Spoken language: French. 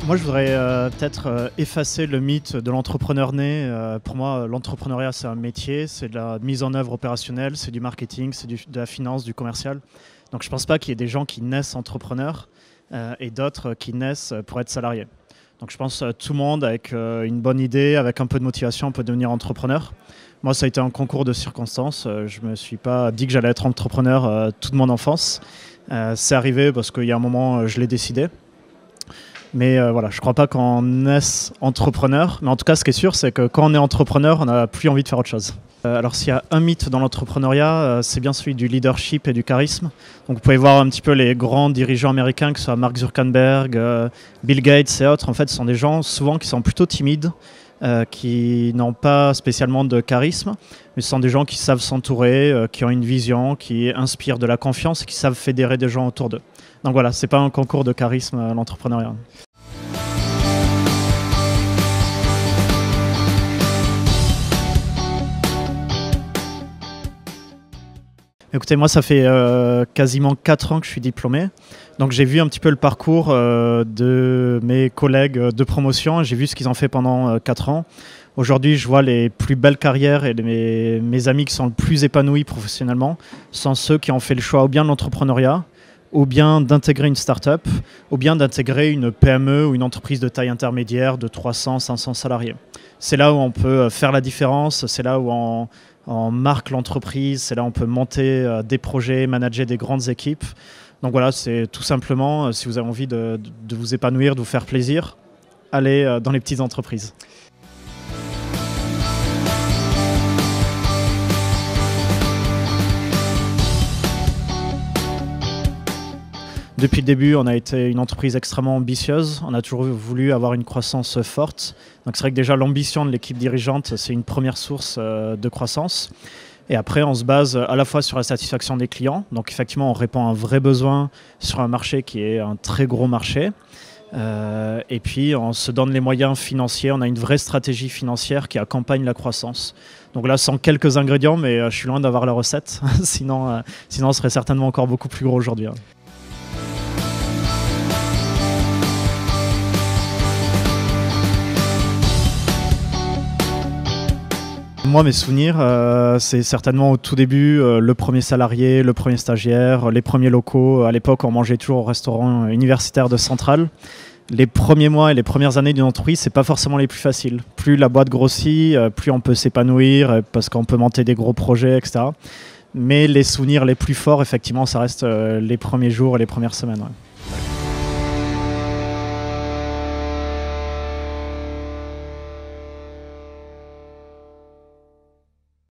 Moi, je voudrais peut-être effacer le mythe de l'entrepreneur né. Pour moi, l'entrepreneuriat, c'est un métier, c'est de la mise en œuvre opérationnelle, c'est du marketing, c'est de la finance, du commercial. Donc, je ne pense pas qu'il y ait des gens qui naissent entrepreneurs et d'autres qui naissent pour être salariés. Donc, je pense que tout le monde, avec une bonne idée, avec un peu de motivation, peut devenir entrepreneur. Moi, ça a été un concours de circonstances. Je ne me suis pas dit que j'allais être entrepreneur toute mon enfance. C'est arrivé parce qu'il y a un moment, je l'ai décidé. Mais voilà, je ne crois pas qu'on naisse entrepreneur. Mais en tout cas, ce qui est sûr, c'est que quand on est entrepreneur, on n'a plus envie de faire autre chose. Alors, s'il y a un mythe dans l'entrepreneuriat, c'est bien celui du leadership et du charisme. Donc, vous pouvez voir un petit peu les grands dirigeants américains, que ce soit Mark Zuckerberg, Bill Gates et autres. En fait, ce sont des gens souvent qui sont plutôt timides, qui n'ont pas spécialement de charisme, mais ce sont des gens qui savent s'entourer, qui ont une vision, qui inspirent de la confiance et qui savent fédérer des gens autour d'eux. Donc voilà, c'est pas un concours de charisme, l'entrepreneuriat. Écoutez, moi, ça fait quasiment 4 ans que je suis diplômé. Donc, j'ai vu un petit peu le parcours de mes collègues de promotion. J'ai vu ce qu'ils ont fait pendant 4 ans. Aujourd'hui, je vois les plus belles carrières et mes amis qui sont le plus épanouis professionnellement sont ceux qui ont fait le choix ou bien de l'entrepreneuriat, ou bien d'intégrer une start-up, ou bien d'intégrer une PME ou une entreprise de taille intermédiaire de 300, 500 salariés. C'est là où on peut faire la différence, c'est là où on marque l'entreprise, c'est là où on peut monter des projets, manager des grandes équipes. Donc voilà, c'est tout simplement, si vous avez envie de vous épanouir, de vous faire plaisir, allez dans les petites entreprises. Depuis le début, on a été une entreprise extrêmement ambitieuse. On a toujours voulu avoir une croissance forte. Donc c'est vrai que déjà l'ambition de l'équipe dirigeante, c'est une première source de croissance. Et après, on se base à la fois sur la satisfaction des clients. Donc effectivement, on répond à un vrai besoin sur un marché qui est un très gros marché. Et puis, on se donne les moyens financiers. On a une vraie stratégie financière qui accompagne la croissance. Donc là, sans quelques ingrédients, mais je suis loin d'avoir la recette. Sinon, on serait certainement encore beaucoup plus gros aujourd'hui. Moi, mes souvenirs, c'est certainement au tout début, le premier salarié, le premier stagiaire, les premiers locaux. À l'époque, on mangeait toujours au restaurant universitaire de Centrale. Les premiers mois et les premières années d'une entreprise, c'est pas forcément les plus faciles. Plus la boîte grossit, plus on peut s'épanouir parce qu'on peut monter des gros projets, etc. Mais les souvenirs les plus forts, effectivement, ça reste les premiers jours et les premières semaines. Ouais.